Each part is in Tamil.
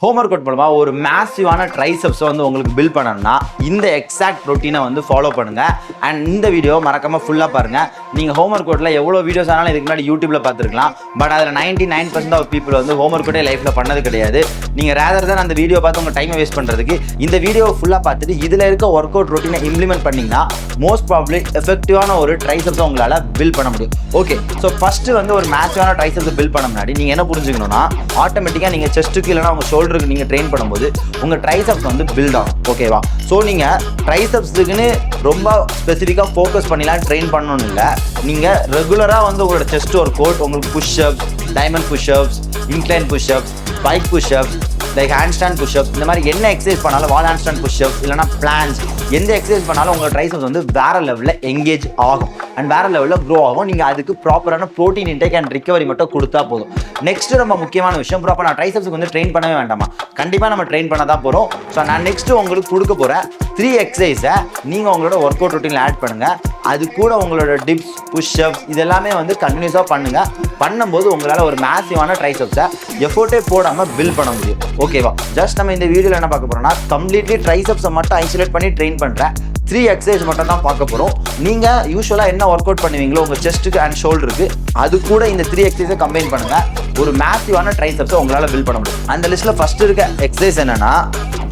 ஹோம் ஒர்க் அவுட் மூலமா ஒரு மேசிவான ட்ரைசெப்ஸ் வந்து உங்களுக்கு பில்ட் பண்ணணும்னா இந்த எக்ஸாக்ட் ரொட்டீனை வந்து ஃபாலோ பண்ணுங்க. அண்ட் இந்த வீடியோ மறக்காம ஃபுல்லாக பாருங்க. நீங்கள் ஹோம் ஒர்க் அவுட்ல எவ்வளோ வீடியோஸ் ஆனாலும் இதுக்கு முன்னாடி யூடியூப்ல பார்த்துருக்கலாம். பட் அதில் 99% ஆஃப் பீப்புள் வந்து ஹோம் ஒர்க் அவுட்டே லைஃப்ல பண்ணது கிடையாது. நீங்கள் ரேதர் தான் அந்த வீடியோ பார்த்து உங்கள் டைமை வேஸ்ட் பண்ணுறதுக்கு இந்த வீடியோ ஃபுல்லாக பார்த்துட்டு இதில் இருக்க ஒர்க் அவுட் ரொட்டீனை இம்ப்ளிமெண்ட் பண்ணிங்கன்னா மோஸ்ட் ப்ராப்ளி எஃபெக்டிவான ஒரு ட்ரைசெப்ஸை உங்களால் பில்ட் பண்ண முடியும். ஓகே, ஸோ ஃபஸ்ட்டு வந்து ஒரு மேசிவான ட்ரைசெப்ஸை பில்ட் பண்ண முன்னாடி நீங்கள் என்ன புரிஞ்சுக்கணும்னா, ஆட்டோமேட்டிக்காக நீங்கள் செஸ்ட்டுக்கு இல்லைனா உங்கள் ஷோல்டருக்கு நீங்கள் ட்ரெயின் பண்ணும்போது உங்கள் ட்ரைசெப்ஸ் வந்து பில்ட் ஆகும். ஓகேவா? ஸோ நீங்கள் ட்ரைசெப்ஸுக்குன்னு ரொம்ப ஸ்பெசிஃபிக்காக ஃபோக்கஸ் பண்ணிலாம் ட்ரெயின் பண்ணணும்னு இல்லை. நீங்கள் ரெகுலராக வந்து உங்களோட செஸ்ட் ஒர்க் அவுட், உங்களுக்கு pushups, diamond pushups, incline pushups, spike pushups, like handstand pushups, இந்த மாதிரி என்ன எக்ஸசைஸ் பண்ணாலும், வால் ஹேண்ட் ஸ்டாண்ட் புஷ்அப்ஸ் இல்லைனா பிளான்ஸ், எந்த எக்ஸசைஸ் பண்ணாலும் உங்கள் ட்ரைசெப்ஸ் வந்து வேறு லெவலில் எங்கேஜ் ஆகும் அண்ட் வேறு லெவலில் க்ரோ ஆகும். நீங்கள் அதுக்கு ப்ராப்பரான ப்ரோட்டீன் இன்டேக் அண்ட் ரிகவரி மட்டும் கொடுத்தா போதும். நெக்ஸ்ட்டு ரொம்ப முக்கியமான விஷயம், ப்ராப்பர் நான் ட்ரைசெப்ஸுக்கு வந்து ட்ரெயின் பண்ணவே வேண்டாமா? கண்டிப்பாக நம்ம ட்ரெயின் பண்ண தான் போகிறோம். ஸோ நான் நெக்ஸ்ட்டு உங்களுக்கு கொடுக்க போகிறேன் 3 எக்ஸசைஸை நீங்கள் உங்களோட ஒர்க் அவுட் ரொட்டீனில் ஆட் பண்ணுங்கள். அது கூட உங்களோட டிப்ஸ், புஷ்அப்ஸ் இதெல்லாமே வந்து கண்டினியூஸாக பண்ணுங்கள். பண்ணும்போது உங்களால் ஒரு மேசிவான ட்ரைசெப்ஸை எஃபோர்ட்டே போடாமல் பில்ட் பண்ண முடியும். ஓகேவா? ஜஸ்ட் நம்ம இந்த வீடியோவில் என்ன பார்க்க போகிறோம்னா, கம்ப்ளீட்லி ட்ரைசெப்ஸை மட்டும் ஐசோலேட் பண்ணி ட்ரெயின் பண்ணுறேன் 3 எக்ஸசைஸ் மட்டும் தான் பார்க்க போகிறோம். நீங்கள் யூஸ்வலாக என்ன ஒர்க் அவுட் பண்ணுவீங்களோ உங்கள் செஸ்ட்டுக்கு அண்ட் ஷோல்டருக்கு, அது கூட இந்த 3 எக்ஸசைஸை கம்பைன் பண்ணுங்கள். ஒரு மேசிவான ட்ரைசெப்ஸை உங்களால் பில்ட் பண்ண முடியும். அந்த லிஸ்ட்டில் ஃபஸ்ட்டு இருக்க எக்ஸசைஸ் என்னென்னா,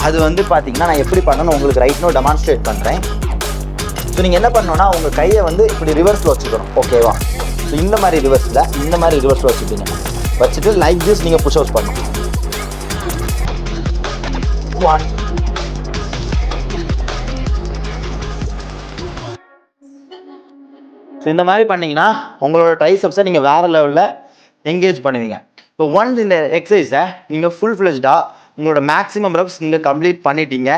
அது வந்து பார்த்தீங்கன்னா நான் எப்படி பண்ணணும்னு உங்களுக்கு ரைட் நோ டெமான்ஸ்ட்ரேட் பண்ணுறேன். ஸோ நீங்கள் என்ன பண்ணணும்னா, உங்கள் கையை வந்து இப்படி ரிவர்ஸில் வச்சுக்கணும். ஓகேவா? ஸோ இந்த மாதிரி ரிவர்ஸில் வச்சுப்பீங்க. வச்சுட்டு லைக் திஸ் நீங்கள் புஷ் அவுட்ஸ் பண்ணணும். 1 ஸோ இந்த மாதிரி பண்ணிங்கன்னா உங்களோட ட்ரைசெப்ஸை நீங்கள் வேறு லெவலில் என்கேஜ் பண்ணுவீங்க. இப்போ ஒன்ஸ் இந்த எக்ஸசைஸை நீங்கள் ஃபுல் ஃப்ளெஜ்டாக உங்களோட மேக்ஸிமம் ரெப்ஸ் நீங்கள் கம்ப்ளீட் பண்ணிட்டீங்க,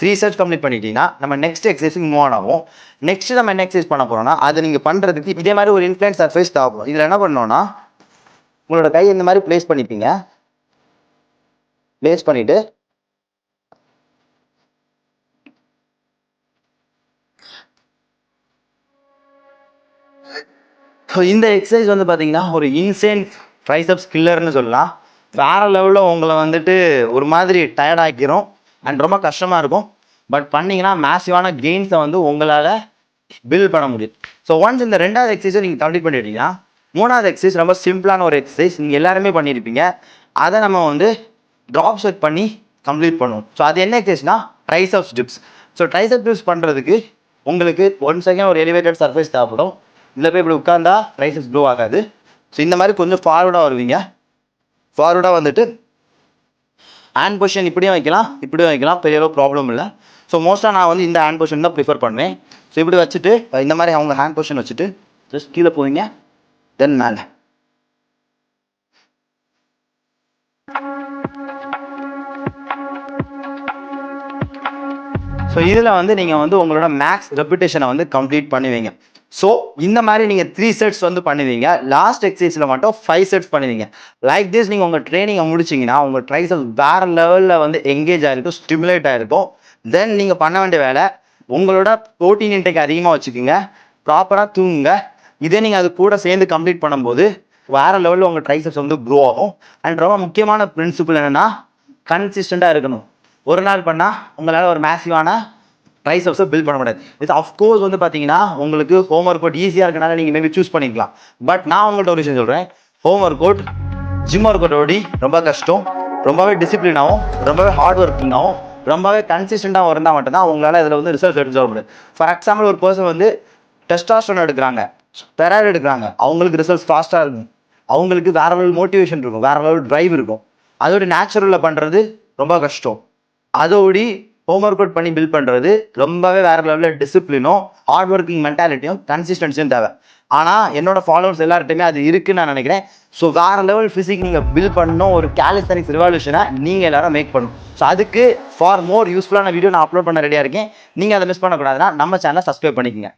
3 செட்ஸ் கம்ப்ளீட் பண்ணிட்டீங்கன்னா நம்ம நெக்ஸ்ட் எக்ஸசைஸுக்கு மூவ் ஆன் ஆகும். நெக்ஸ்ட்டு நம்ம என்ன எக்ஸசைஸ் பண்ண போகிறோம்னா, அதை நீங்கள் பண்ணுறதுக்கு இதே மாதிரி ஒரு இன்க்ளைன் சர்ஃபேஸ் தேவைப்படும். இதில் என்ன பண்ணணும்னா, உங்களோட கையை இந்த மாதிரி ப்ளேஸ் பண்ணிப்பீங்க. ப்ளேஸ் பண்ணிவிட்டு ஸோ இந்த எக்ஸசைஸ் வந்து பார்த்தீங்கன்னா ஒரு இன்சேன் ட்ரைசெப்ஸ் கில்லர்னு சொல்லலாம். வேறு லெவலில் உங்களை வந்துட்டு ஒரு மாதிரி டயர்ட் ஆக்கிரும் அண்ட் ரொம்ப கஷ்டமாக இருக்கும். பட் பண்ணிங்கன்னா மேசிவான கெயின்ஸை வந்து உங்களால் பில்ட் பண்ண முடியும். ஸோ ஒன்ஸ் இந்த 2வது எக்ஸசைஸை நீங்கள் கம்ப்ளீட் பண்ணிட்டீங்கன்னா 3வது எக்ஸசைஸ் ரொம்ப சிம்பிளான ஒரு எக்ஸசைஸ், நீங்கள் எல்லாருமே பண்ணியிருப்பீங்க. அதை நம்ம வந்து ட்ராப் செட் பண்ணி கம்ப்ளீட் பண்ணுவோம். ஸோ அது என்ன எக்ஸசைஸ்னா, triceps dips. So triceps dips பண்ணுறதுக்கு உங்களுக்கு 1 செகண்ட் ஒரு எலிவேட்டட் சர்ஃபேஸ் தேவைப்படும். இதில் போய் இப்படி உட்காந்தா ட்ரைசெப்ஸ் க்ரோ ஆகாது. ஸோ இந்த மாதிரி கொஞ்சம் ஃபார்வர்டாக வருவீங்க. ஃபார்வர்டாக வந்துட்டு ஹேண்ட் பொசிஷன் இப்படியும் வைக்கலாம், பெரிய அளவு ப்ராப்ளம் இல்லை. ஸோ மோஸ்ட்டாக நான் வந்து இந்த ஹேண்ட் பொசிஷன் தான் ப்ரிஃபர் பண்ணுவேன். ஸோ இப்படி வச்சுட்டு இந்த மாதிரி அவங்க ஹேண்ட் பொசிஷன் வச்சுட்டு ஜஸ்ட் கீழே போவீங்க, தென் மேலே. ஸோ இதில் வந்து நீங்கள் வந்து உங்களோட மேக்ஸ் ரெப்யூட்டேஷனை வந்து கம்ப்ளீட் பண்ணுவீங்க. ஸோ இந்த மாதிரி நீங்கள் 3 செட்ஸ் வந்து பண்ணுவீங்க. லாஸ்ட் எக்ஸசைஸில் மட்டும் 5 செட்ஸ் பண்ணுவீங்க. லைக் திஸ் நீங்கள் உங்கள் ட்ரைனிங்கை முடிச்சிங்கன்னா உங்கள் ட்ரைசெப்ஸ் வேறு லெவலில் வந்து எங்கேஜ் ஆகிருக்கும், ஸ்டிமுலேட் ஆகிருக்கும். தென் நீங்கள் பண்ண வேண்டிய வேலை, உங்களோட ப்ரோட்டீன் இன்டேக் அதிகமாக வச்சுக்கோங்க, ப்ராப்பராக தூங்குங்க. இதே நீங்கள் அது கூட சேர்ந்து கம்ப்ளீட் பண்ணும்போது வேறு லெவலில் உங்கள் ட்ரைசெப்ஸ் வந்து க்ரோ ஆகும். அண்ட் ரொம்ப முக்கியமான பிரின்சிபல் என்னென்னா, கன்சிஸ்டண்ட்டாக இருக்கணும். ஒரு நாள் பண்ணால் உங்களால் ஒரு மேசிவான ட்ரைசெப்ஸை பில்ட் பண்ண முடியாது. இது அஃப்கோர்ஸ் வந்து பார்த்தீங்கன்னா உங்களுக்கு ஹோம் ஒர்க் அவுட் ஈஸியாக இருக்கனால நீங்கள் மேபி சூஸ் பண்ணிக்கலாம். பட் நான் உங்கள்கிட்ட ஒரு விஷயம் சொல்கிறேன், home workout gym workout ஓடி ரொம்ப கஷ்டம், ரொம்பவே டிசிப்ளினாகவும், ரொம்பவே ஹார்ட் ஒர்க்கிங்காகவும், ரொம்பவே கன்சிஸ்டண்ட்டாக இருந்தால் மட்டும்தான் உங்களால் இதில் வந்து ரிசல்ட் எடுத்து முடியும். ஃபார் எக்ஸாம்பிள், ஒரு பர்சன் வந்து டெஸ்டாஸ்டரோன் எடுக்கிறாங்க, ஸ்டெராய்டு எடுக்கிறாங்க, அவங்களுக்கு ரிசல்ட்ஸ் ஃபாஸ்ட்டாக இருக்கும், அவங்களுக்கு வேறு லெவல் மோட்டிவேஷன் இருக்கும், வேறு லெவல் ட்ரைவ் இருக்கும். அதோட நேச்சுரலில் பண்ணுறது ரொம்ப கஷ்டம். அதோடி ஹோம் ஒர்க் அவுட் பண்ணி பில்ட் பண்ணுறது ரொம்பவே வேறு லெவலில் டிசிப்ளினும், ஹார்ட் ஒர்க்கிங் மென்டாலிட்டியும், கன்சிஸ்டன்சியும் தேவை. ஆனால் என்னோட ஃபாலோவர்ஸ் எல்லார்ட்டையுமே அது இருக்குன்னு நான் நினைக்கிறேன். ஸோ வேறு லெவல் ஃபிசிக் நீங்கள் பில்ட் பண்ணணும், ஒரு கேலிஸ்தெனிக்ஸ் ரிவல்யூஷனை நீங்கள் எல்லாரும் மேக் பண்ணணும். ஸோ அதுக்கு ஃபார் மோர் யூஸ்ஃபுல்லான வீடியோ நான் அப்லோட் பண்ண ரெடியாக இருக்கேன். நீங்கள் அதை மிஸ் பண்ணக்கூடாதுன்னா நம்ம சேனலை சப்ஸ்கிரைப் பண்ணிக்கோங்க.